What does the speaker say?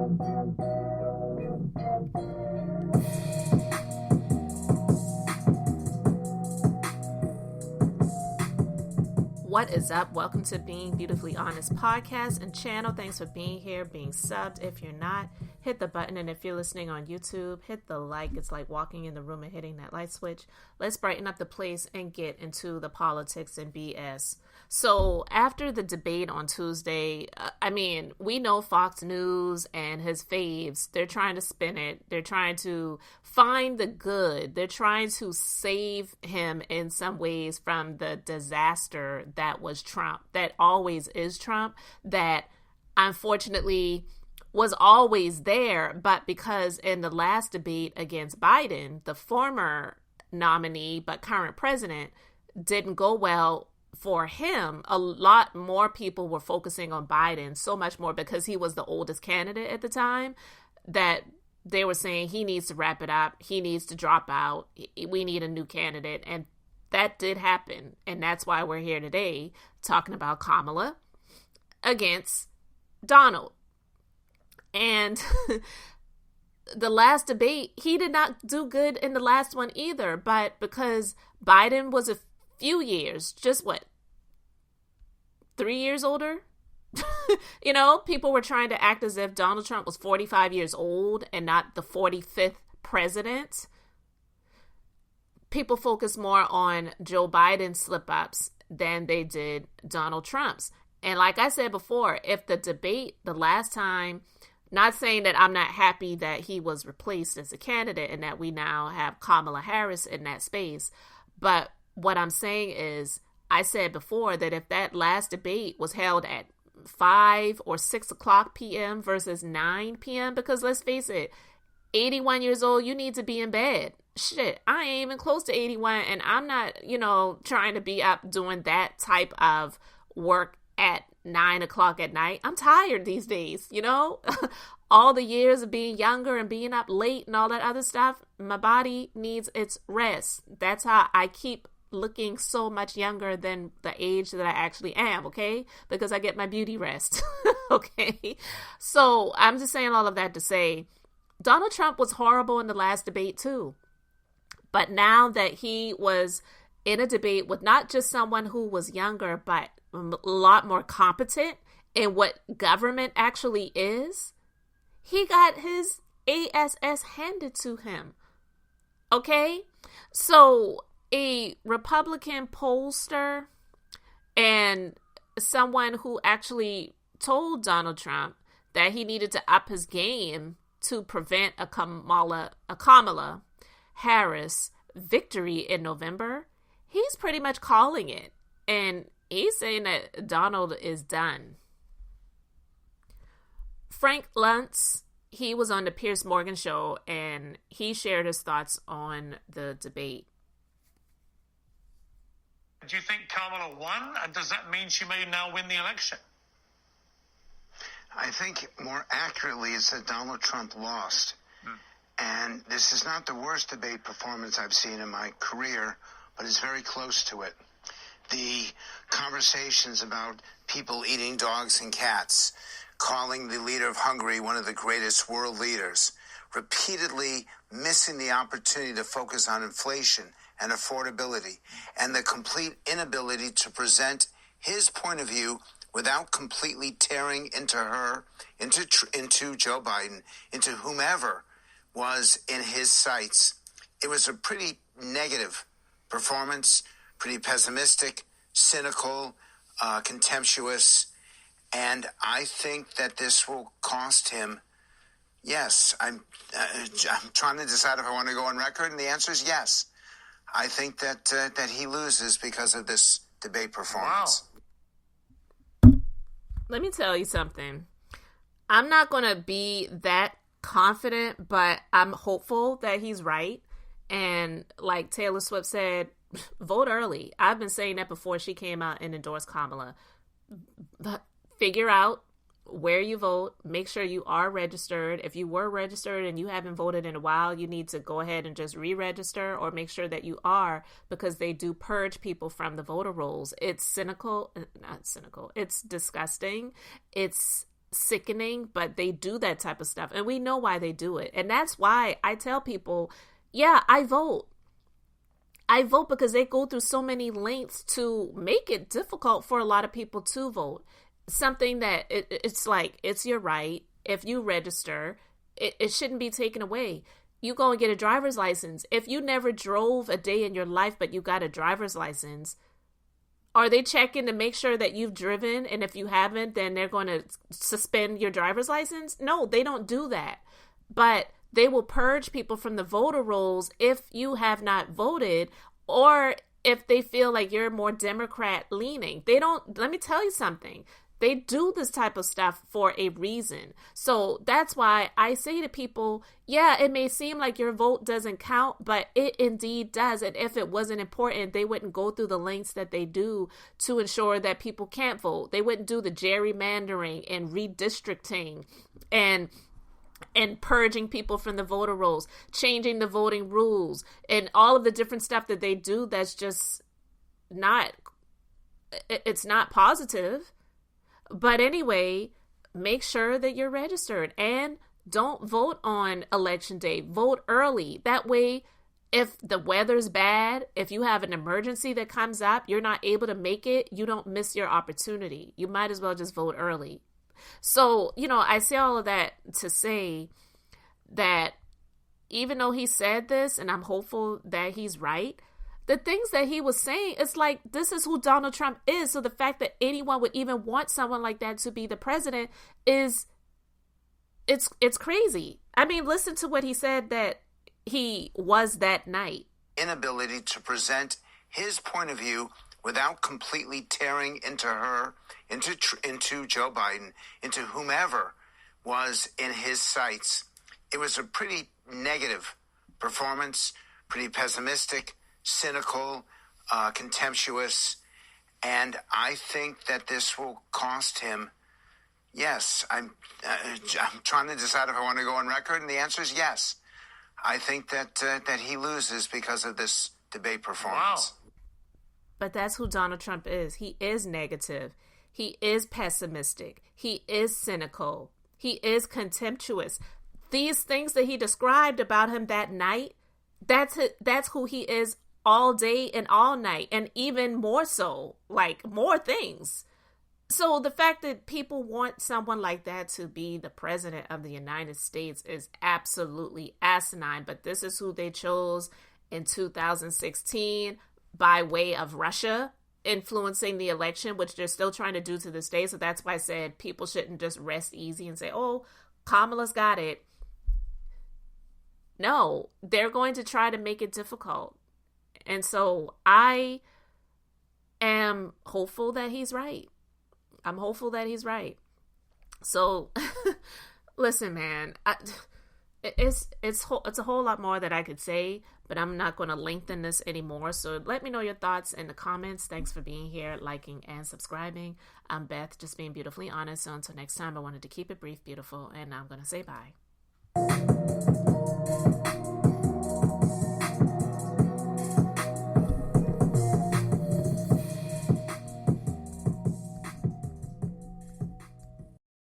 What is up? Welcome to Being Beautifully Honest podcast and channel. Thanks for being here, being subbed. If you're not, hit the button. And if you're listening on YouTube, hit the like. It's like walking in the room and hitting that light switch. Let's brighten up the place and get into the politics and BS. So after the debate on Tuesday, we know Fox News and his faves, they're trying to spin it. They're trying to find the good. They're trying to save him in some ways from the disaster that was Trump, that always is Trump, that unfortunately was always there. But because in the last debate against Biden, the former nominee but current president, didn't go well for him, a lot more people were focusing on Biden, so much more because he was the oldest candidate at the time, that they were saying he needs to wrap it up, he needs to drop out, we need a new candidate. And that did happen. And that's why we're here today talking about Kamala against Donald. And the last debate, he did not do good in the last one either. But because Biden was a few years, just 3 years older? People were trying to act as if Donald Trump was 45 years old and not the 45th president. People focus more on Joe Biden's slip-ups than they did Donald Trump's. And like I said before, if the debate the last time, not saying that I'm not happy that he was replaced as a candidate and that we now have Kamala Harris in that space, but what I'm saying is, I said before that if that last debate was held at 5 or 6 o'clock p.m. versus 9 p.m., because let's face it, 81 years old, you need to be in bed. Shit, I ain't even close to 81, and I'm not, trying to be up doing that type of work at 9 o'clock at night. I'm tired these days, all the years of being younger and being up late and all that other stuff. My body needs its rest. That's how I keep looking so much younger than the age that I actually am, okay? Because I get my beauty rest, okay? So I'm just saying all of that to say Donald Trump was horrible in the last debate too. But now that he was in a debate with not just someone who was younger, but a lot more competent in what government actually is, he got his ass handed to him, okay? So a Republican pollster and someone who actually told Donald Trump that he needed to up his game to prevent a Kamala Harris victory in November, he's pretty much calling it. And he's saying that Donald is done. Frank Luntz, he was on the Piers Morgan show and he shared his thoughts on the debate. Do you think Kamala won? And does that mean she may now win the election? I think more accurately it's that Donald Trump lost. And this is not the worst debate performance I've seen in my career, but it's very close to it. The conversations about people eating dogs and cats, calling the leader of Hungary one of the greatest world leaders, repeatedly missing the opportunity to focus on inflation and affordability, and the complete inability to present his point of view without completely tearing into Joe Biden, into whomever was in his sights. It was a pretty negative performance, pretty pessimistic, cynical, contemptuous, and I think that this will cost him. Yes, I'm trying to decide if I want to go on record, and the answer is yes. I think that he loses because of this debate performance. Wow. Let me tell you something. I'm not going to be that confident, but I'm hopeful that he's right. And like Taylor Swift said, vote early. I've been saying that before she came out and endorsed Kamala. But figure out where you vote. Make sure you are registered. If you were registered and you haven't voted in a while, you need to go ahead and just re-register or make sure that you are, because they do purge people from the voter rolls. It's cynical, not cynical. It's disgusting. It's sickening, but they do that type of stuff. And we know why they do it. And that's why I tell people, yeah, I vote. I vote because they go through so many lengths to make it difficult for a lot of people to vote. Something that it's like, it's your right. If you register, it shouldn't be taken away. You go and get a driver's license. If you never drove a day in your life, but you got a driver's license, are they checking to make sure that you've driven? And if you haven't, then they're going to suspend your driver's license? No, they don't do that. But they will purge people from the voter rolls if you have not voted, or if they feel like you're more Democrat leaning. They don't, let me tell you something. They do this type of stuff for a reason. So that's why I say to people, yeah, it may seem like your vote doesn't count, but it indeed does. And if it wasn't important, they wouldn't go through the lengths that they do to ensure that people can't vote. They wouldn't do the gerrymandering and redistricting and purging people from the voter rolls, changing the voting rules, and all of the different stuff that they do that's just not, it's not positive. But anyway, make sure that you're registered and don't vote on election day. Vote early. That way, if the weather's bad, if you have an emergency that comes up, you're not able to make it, you don't miss your opportunity. You might as well just vote early. So, I say all of that to say that even though he said this, and I'm hopeful that he's right, the things that he was saying, it's like, this is who Donald Trump is. So the fact that anyone would even want someone like that to be the president it's crazy. I mean, listen to what he said that he was that night. Inability to present his point of view without completely tearing into her, into Joe Biden, into whomever was in his sights. It was a pretty negative performance, pretty pessimistic, cynical, contemptuous, and I think that this will cost him. Yes, I'm trying to decide if I want to go on record, and the answer is yes. I think that he loses because of this debate performance. Wow. But that's who Donald Trump is. He is negative. He is pessimistic. He is cynical. He is contemptuous. These things that he described about him that night, that's who he is all day and all night, and even more so, like more things. So the fact that people want someone like that to be the president of the United States is absolutely asinine, but this is who they chose in 2016 by way of Russia influencing the election, which they're still trying to do to this day. So that's why I said people shouldn't just rest easy and say, oh, Kamala's got it. No, they're going to try to make it difficult. And so I am hopeful that he's right. I'm hopeful that he's right. So listen, man, it's a whole lot more that I could say, but I'm not going to lengthen this anymore. So let me know your thoughts in the comments. Thanks for being here, liking, and subscribing. I'm Beth, just being beautifully honest. So until next time, I wanted to keep it brief, beautiful, and I'm going to say bye.